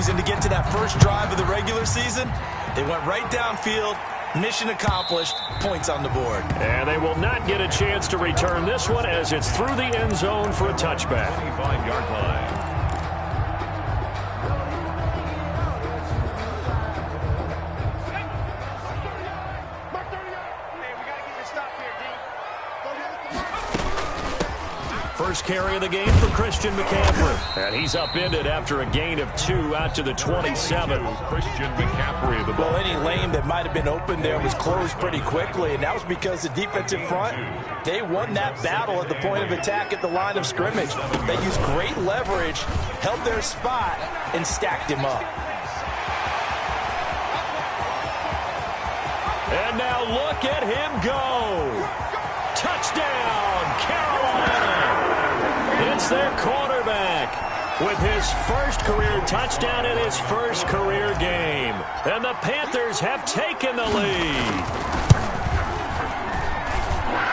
reason to get to that first drive of the regular season. They went right downfield. Mission accomplished. Points on the board. And they will not get a chance to return this one as it's through the end zone for a touchback. 25-yard line. First carry of the game for Christian McCaffrey. And he's upended after a gain of 2 out to the 27. Christian McCaffrey, the ball. Well, any lane that might have been open there was closed pretty quickly, and that was because the defensive front, they won that battle at the point of attack at the line of scrimmage. They used great leverage, held their spot, and stacked him up. And now look at him go. Touchdown, Carolina. It's their quarterback with his first career touchdown in his first career game. And the Panthers have taken the lead.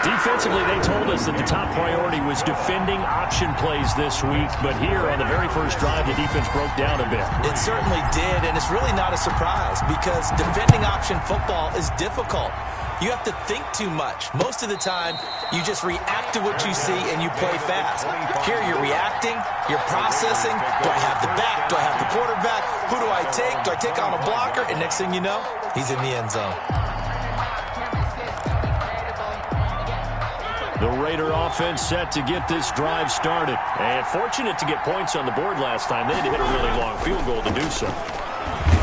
Defensively, they told us that the top priority was defending option plays this week. But here on the very first drive, the defense broke down a bit. It certainly did, and it's really not a surprise because defending option football is difficult. You have to think too much. Most of the time, you just react to what you see and you play fast. Here you're reacting, you're processing. Do I have the back? Do I have the quarterback? Who do I take? Do I take on a blocker? And next thing you know, he's in the end zone. The Raider offense set to get this drive started. And fortunate to get points on the board last time. They had to hit a really long field goal to do so.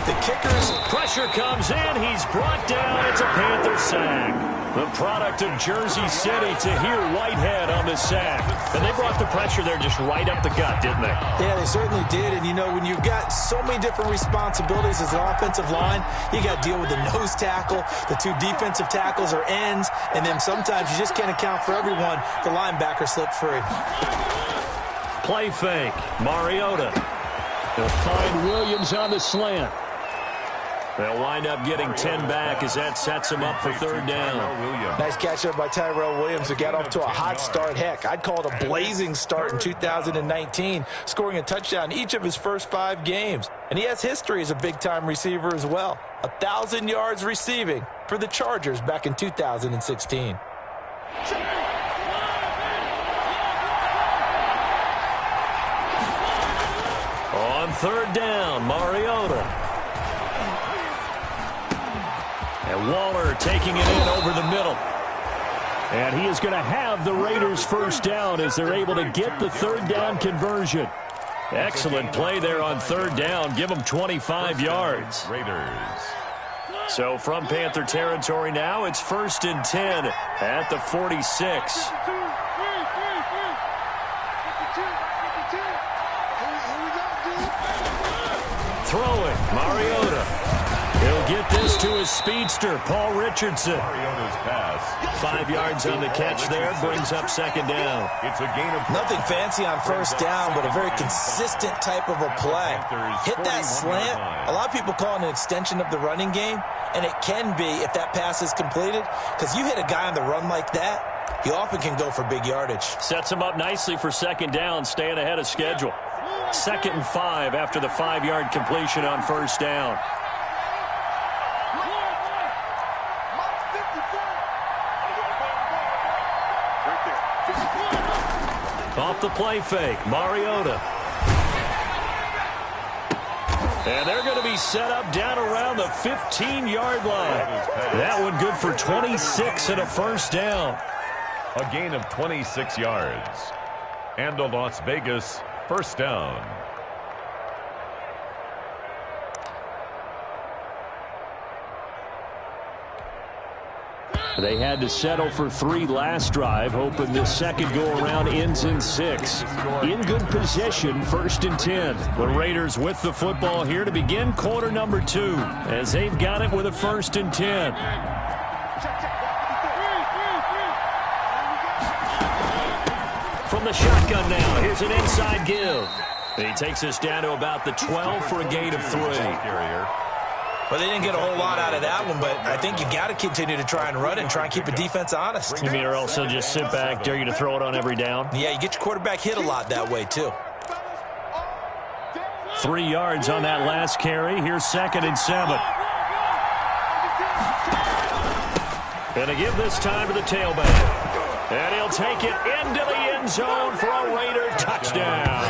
The kickers. Pressure comes in. He's brought down. It's a Panther sack. The product of Jersey City, Tahir Whitehead on the sack. And they brought the pressure there just right up the gut, didn't they? Yeah, they certainly did. And, you know, when you've got so many different responsibilities as an offensive line, you got to deal with the nose tackle, the 2 defensive tackles or ends, and then sometimes you just can't account for everyone. The linebacker slipped free. Play fake. Mariota. They'll find Williams on the slant. They'll wind up getting 10 back as that sets him up for third down. Nice catch there by Tyrell Williams, who got off to a hot start. Heck, I'd call it a blazing start in 2019, scoring a touchdown each of his first 5 games. And he has history as a big-time receiver as well. 1,000 yards receiving for the Chargers back in 2016. On third down, Mariota. And Waller taking it in over the middle. And he is going to have the Raiders first down as they're able to get the third down conversion. Excellent play there on third down. Give them 25 yards. Raiders. So from Panther territory now, it's 1st and 10 at the 46. Throwing, Mariota. He'll get this to his speedster, Paul Richardson. Mariota's pass. 5 yards on the catch there, brings up second down. It's a gain of nothing fancy on first down, but a very consistent type of a play. Hit that slant. A lot of people call it an extension of the running game, and it can be if that pass is completed, because you hit a guy on the run like that, he often can go for big yardage. Sets him up nicely for second down, staying ahead of schedule. 2nd and 5 after the 5-yard completion on first down. Off the play fake, Mariota. And they're going to be set up down around the 15-yard line. That one good for 26 and a first down. A gain of 26 yards. And a Las Vegas first down. They had to settle for 3 last drive, hoping this second go-around ends in 6. In good position, 1st and 10. The Raiders with the football here to begin quarter number 2, as they've got it with a 1st and 10. From the shotgun now, here's an inside give. He takes us down to about the 12 for a gain of 3. Well, they didn't get a whole lot out of that one, but I think you got to continue to try and run it and try and keep a defense honest. You mean, or else they'll just sit back, dare you to throw it on every down? Yeah, you get your quarterback hit a lot that way, too. 3 yards on that last carry. Here's 2nd and 7. Gonna give this time to the tailback. And he'll take it into the end zone for a Raider touchdown.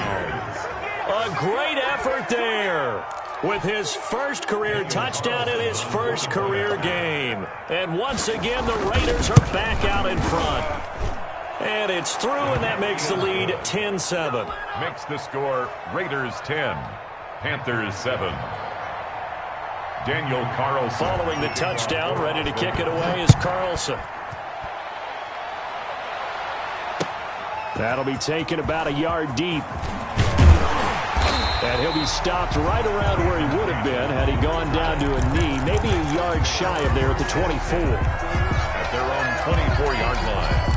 A great effort there with his first career touchdown in his first career game. And once again, the Raiders are back out in front. And it's through, and that makes the lead 10-7. Makes the score Raiders 10, Panthers 7. Daniel Carlson. Following the touchdown, ready to kick it away is Carlson. That'll be taken about a yard deep. And he'll be stopped right around where he would have been had he gone down to a knee, maybe a yard shy of there at the 24. At their own 24-yard line.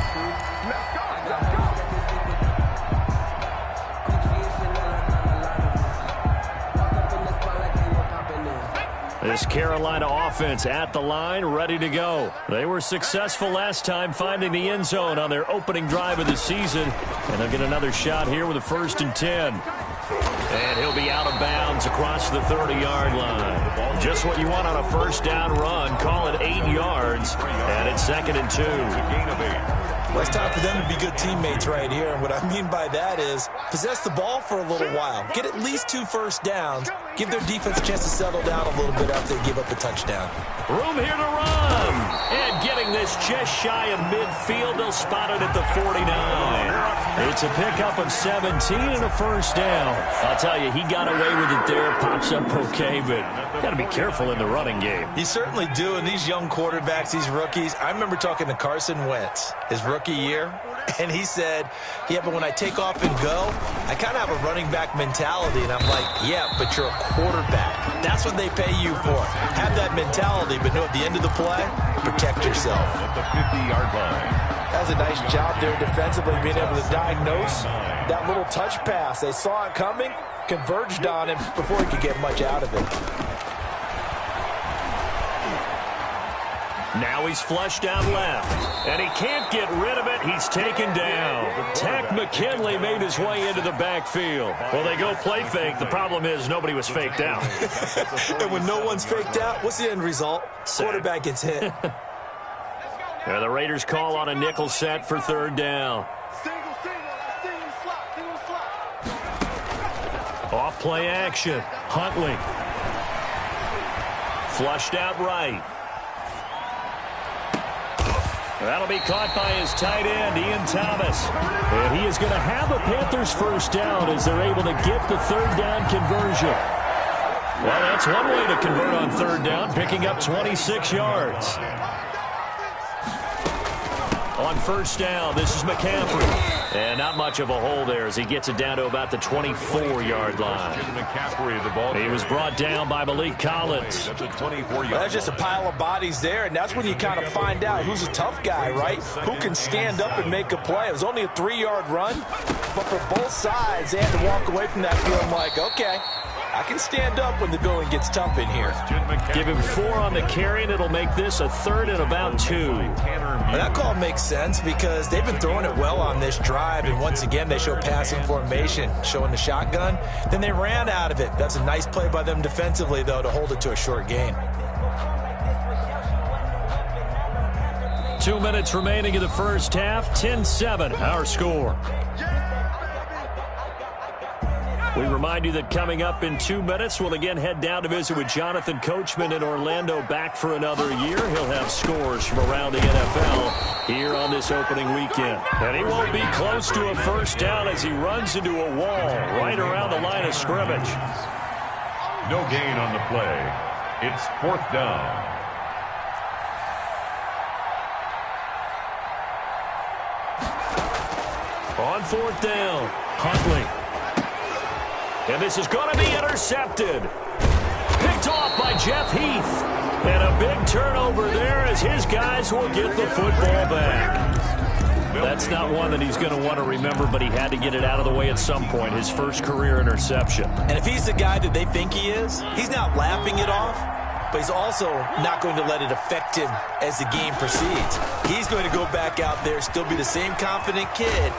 This Carolina offense at the line, ready to go. They were successful last time finding the end zone on their opening drive of the season. And they'll get another shot here with a 1st and 10. And he'll be out of bounds across the 30-yard line. Just what you want on a first down run. Call it 8 yards. And it's 2nd and 2. Gain of 8. Well, it's time for them to be good teammates right here. And what I mean by that is possess the ball for a little while. Get at least 2 first downs. Give their defense a chance to settle down a little bit after they give up the touchdown. Room here to run. And getting this just shy of midfield. They'll spot it at the 49. It's a pickup of 17 and a first down. I'll tell you, he got away with it there. Pops up okay, but got to be careful in the running game. You certainly do. And these young quarterbacks, these rookies, I remember talking to Carson Wentz his rookie year, and he said, yeah, but when I take off and go, I kind of have a running back mentality. And I'm like, yeah, but you're a quarterback. That's what they pay you for. Have that mentality, but know at the end of the play, protect yourself. At the 50-yard line. That was a nice job there defensively, being able to diagnose that little touch pass. They saw it coming, converged on him before he could get much out of it. Now he's flushed out left, and he can't get rid of it. He's taken down. Takk McKinley made his way into the backfield. Well, they go play fake. The problem is nobody was faked out. And when no one's faked out, what's the end result? Quarterback gets hit. Now the Raiders call on a nickel set for 3rd down. Off play action. Huntley. Flushed out right. That'll be caught by his tight end, Ian Thomas. And he is going to have a Panthers first down as they're able to get the 3rd down conversion. Well, that's one way to convert on 3rd down, picking up 26 yards. On 1st down, this is McCaffrey. And not much of a hole there as he gets it down to about the 24-yard line. McCaffrey, the ball. He was brought down by Malik Collins. That's a 24-yard. That's just a pile of bodies there, and that's when you kind of find out who's a tough guy, right? Who can stand up and make a play. It was only a 3-yard run, but for both sides, they had to walk away from that feeling like, okay, I can stand up when the going gets tough in here. Give him 4 on the carry, and it'll make this a 3rd and about 2. Well, that call makes sense because they've been throwing it well on this drive, and once again they show passing formation, showing the shotgun. Then they ran out of it. That's a nice play by them defensively, though, to hold it to a short gain. 2 minutes remaining in the first half. 10-7, our score. We remind you that coming up in 2 minutes, we'll again head down to visit with Jonathan Coachman in Orlando, back for another year. He'll have scores from around the NFL here on this opening weekend. And he won't be close to a first down as he runs into a wall right around the line of scrimmage. No gain on the play. It's 4th down. On 4th down, Huntley. And this is going to be intercepted. Picked off by Jeff Heath. And a big turnover there as his guys will get the football back. That's not one that he's going to want to remember, but he had to get it out of the way at some point. His first career interception. And if he's the guy that they think he is, he's not laughing it off, but he's also not going to let it affect him as the game proceeds. He's going to go back out there, still be the same confident kid.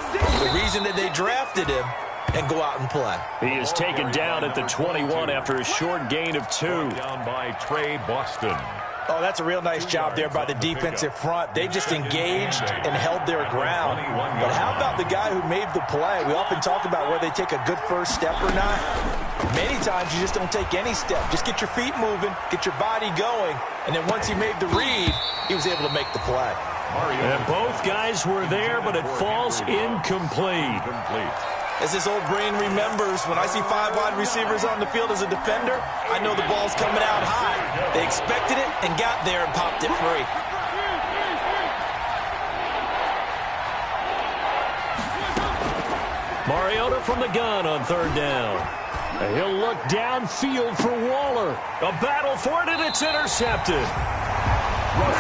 The reason that they drafted him and go out and play. He is taken down at the 21 after a short gain of 2. Down by Trey Boston. Oh, that's a real nice job there by the defensive front. They just engaged and held their ground. But how about the guy who made the play? We often talk about whether they take a good first step or not. Many times you just don't take any step. Just get your feet moving, get your body going, and then once he made the read, he was able to make the play. And both guys were there, but it falls incomplete. As this old brain remembers, when I see 5 wide receivers on the field as a defender, I know the ball's coming out high. They expected it and got there and popped it free. Mariota from the gun on 3rd down. And he'll look downfield for Waller. A battle for it, and it's intercepted.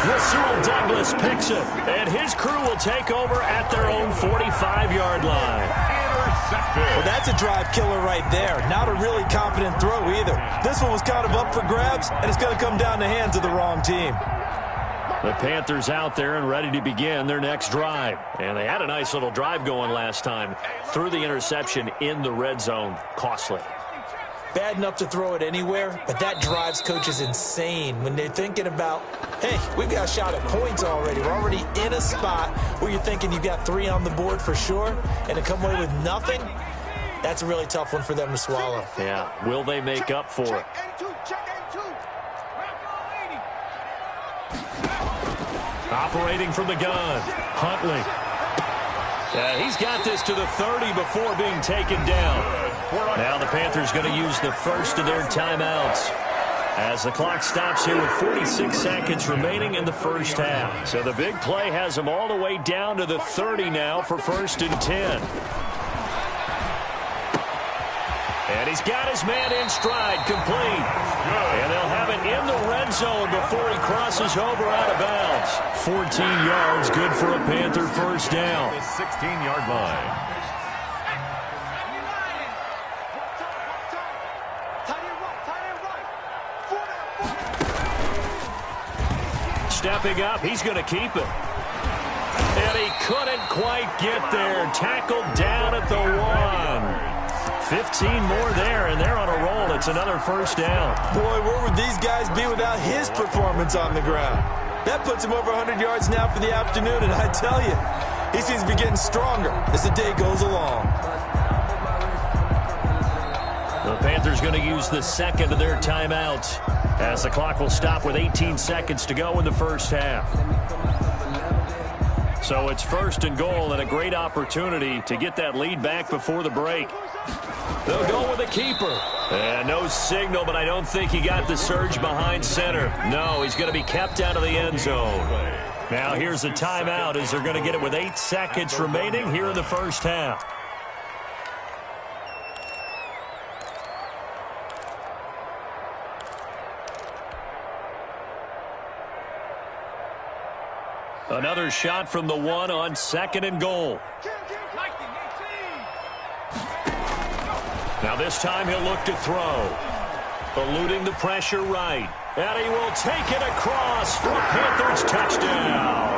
Rasul Douglas picks it, and his crew will take over at their own 45-yard line. Well, that's a drive killer right there. Not a really confident throw either. This one was kind of up for grabs, and it's going to come down the hands of the wrong team. The Panthers out there and ready to begin their next drive. And they had a nice little drive going last time. Threw the interception in the red zone. Costly. Bad enough to throw it anywhere, but that drives coaches insane when they're thinking about, hey, we've got a shot at points already. We're already in a spot where you're thinking you've got 3 on the board for sure, and to come away with nothing, that's a really tough one for them to swallow. Yeah, will they make up for it? Operating from the gun, Huntley. He's got this to the 30 before being taken down. Now the Panthers going to use the first of their timeouts as the clock stops here with 46 seconds remaining in the first half. So the big play has them all the way down to the 30 now for 1st and 10. And he's got his man in stride, complete. And they'll have it in the red zone before he crosses over out of bounds. 14 yards, good for a Panther first down. The 16-yard line. Stepping up, he's going to keep it. And he couldn't quite get there. Tackled down at the 1. 15 more there, and they're on a roll. It's another first down. Boy, where would these guys be without his performance on the ground? That puts him over 100 yards now for the afternoon, and I tell you, he seems to be getting stronger as the day goes along. The Panthers going to use the second of their timeouts as the clock will stop with 18 seconds to go in the first half. So it's 1st and goal and a great opportunity to get that lead back before the break. They'll go with a keeper. And no signal, but I don't think he got the surge behind center. No, he's going to be kept out of the end zone. Now here's a timeout as they're going to get it with 8 seconds remaining here in the first half. Another shot from the 1 on 2nd and goal. Now this time he'll look to throw. Eluding the pressure right. And he will take it across for a Panthers touchdown.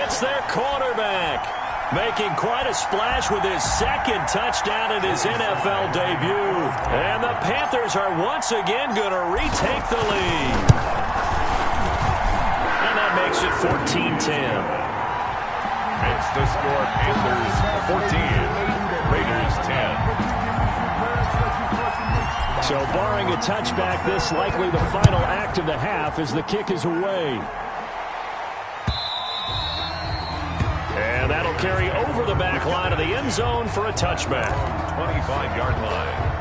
It's their quarterback. Making quite a splash with his 2nd touchdown in his NFL debut. And the Panthers are once again going to retake the lead. And that makes it 14-10. Makes the score Panthers 14, Raiders 10. So barring a touchback, this likely the final act of the half as the kick is away. And that'll carry over the back line of the end zone for a touchback. 25-yard line.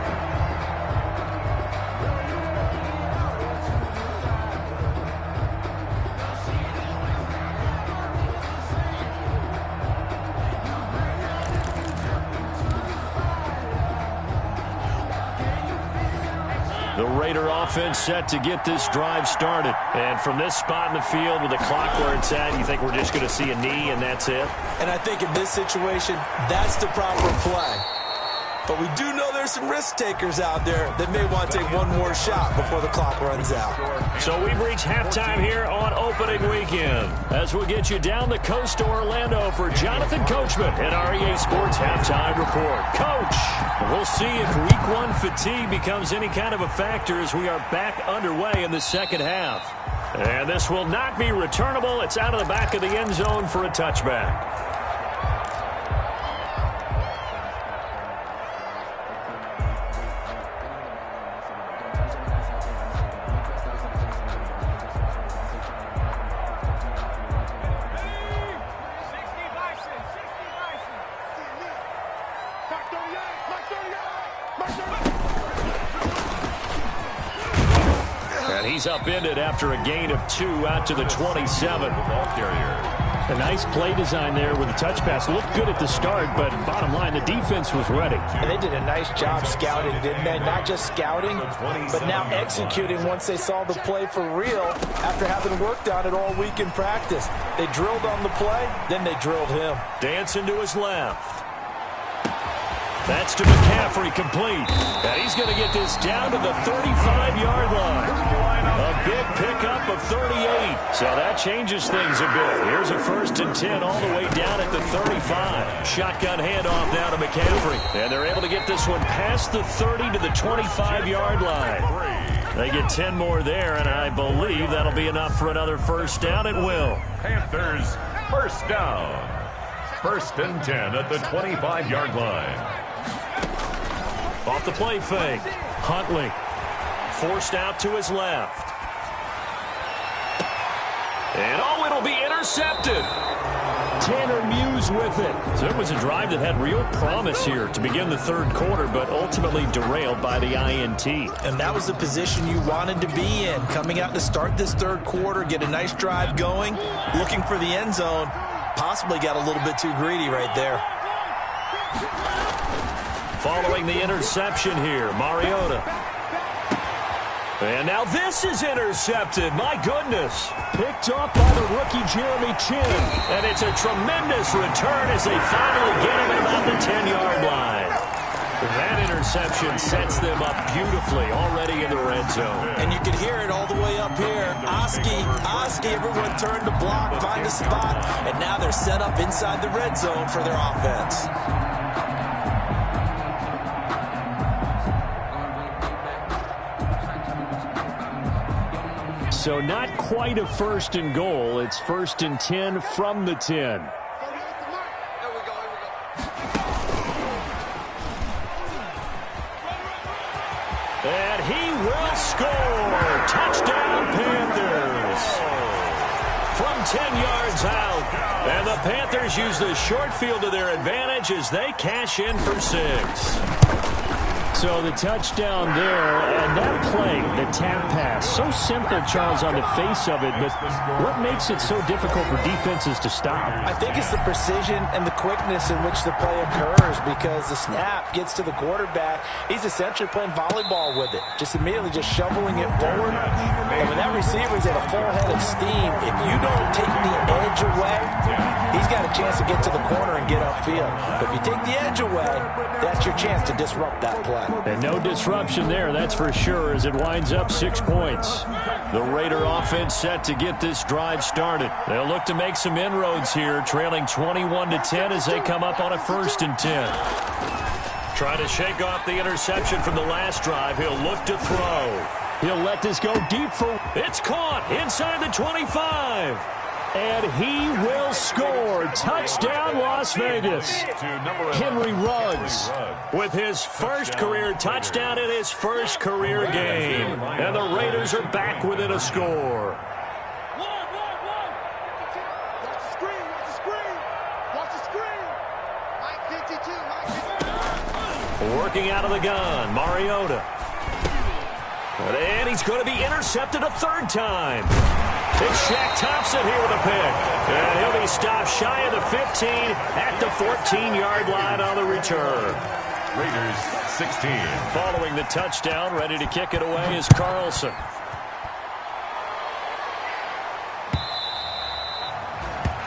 The Raider offense set to get this drive started. And from this spot in the field with the clock where it's at, you think we're just going to see a knee and that's it? And I think in this situation, that's the proper play. But we do know there's some risk takers out there that may want to take one more shot before the clock runs out. So we've reached halftime here on opening weekend. As we'll get you down the coast to Orlando for Jonathan Coachman at our EA Sports Halftime Report. Coach, we'll see if Week 1 fatigue becomes any kind of a factor as we are back underway in the second half. And this will not be returnable. It's out of the back of the end zone for a touchback. And he's upended after a gain of 2 out to the 27. A nice play design there with the touch pass. Looked good at the start, but bottom line, the defense was ready. And they did a nice job scouting, didn't they? Not just scouting, but now executing once they saw the play for real after having worked on it all week in practice. They drilled on the play, then they drilled him. Dancing to his left. That's to McCaffrey, complete. And he's going to get this down to the 35-yard line. A big pickup of 38. So that changes things a bit. Here's a 1st and 10 all the way down at the 35. Shotgun handoff now to McCaffrey. And they're able to get this one past the 30 to the 25-yard line. They get 10 more there, and I believe that'll be enough for another first down. It will. Panthers, first down. 1st and 10 at the 25-yard line. Off the play fake. Huntley forced out to his left. And it'll be intercepted. Tanner Muse with it. So it was a drive that had real promise here to begin the third quarter, but ultimately derailed by the INT. And that was the position you wanted to be in. Coming out to start this third quarter, get a nice drive going, looking for the end zone. Possibly got a little bit too greedy right there. Following the interception here, Mariota. And now this is intercepted. My goodness. Picked up by the rookie Jeremy Chinn. And it's a tremendous return as they finally get him at about the 10-yard line. That interception sets them up beautifully already in the red zone. And you can hear it all the way up here. Oski, everyone turned to block, find a spot, and now they're set up inside the red zone for their offense. So not quite a 1st and goal. It's 1st and 10 from the 10. And he will score. Touchdown, Panthers. From 10 yards out. And the Panthers use the short field to their advantage as they cash in for 6. So the touchdown there, and that play, the tap pass, so simple, Charles, on the face of it, but what makes it so difficult for defenses to stop? I think it's the precision and the quickness in which the play occurs, because the snap gets to the quarterback. He's essentially playing volleyball with it, just immediately just shoveling it forward. And when that receiver's at a full head of steam, if you don't take the edge away, he's got a chance to get to the corner and get upfield. But if you take the edge away, that's your chance to disrupt that play. And no disruption there, that's for sure, as it winds up 6 points. The Raider offense set to get this drive started. They'll look to make some inroads here, trailing 21-10 as they come up on a 1st and 10. Trying to shake off the interception from the last drive. He'll look to throw. He'll let this go deep for... It's caught inside the 25. And he will score. Touchdown, Las Vegas. Henry Ruggs with his first career touchdown in his first career game. And the Raiders are back within a score. Working out of the gun, Mariota. And he's going to be intercepted a 3rd time. It's Shaq Thompson here with a pick. And he'll be stopped shy of the 15 at the 14-yard line on the return. Raiders 16. Following the touchdown, ready to kick it away is Carlson.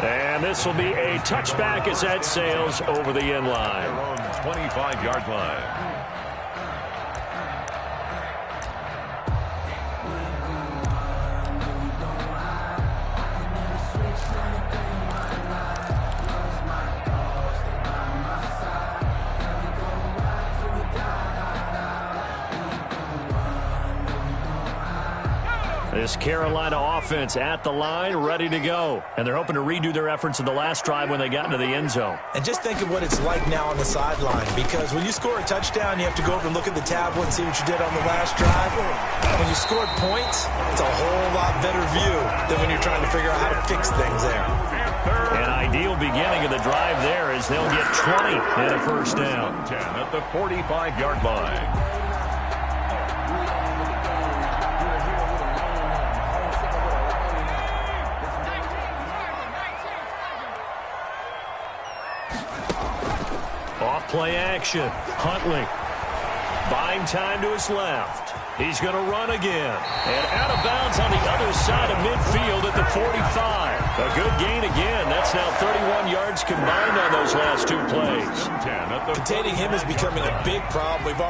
And this will be a touchback as that sails over the end line. 25-yard line. This Carolina offense at the line, ready to go. And they're hoping to redo their efforts in the last drive when they got into the end zone. And just think of what it's like now on the sideline, because when you score a touchdown, you have to go over and look at the tablet and see what you did on the last drive. When you scored points, it's a whole lot better view than when you're trying to figure out how to fix things there. An ideal beginning of the drive there as they'll get 20 and a first down. 10 at the 45-yard line. Play action. Huntley buying time to his left. He's going to run again. And out of bounds on the other side of midfield at the 45. A good gain again. That's now 31 yards combined on those last two plays. Containing him is becoming a big problem. We've already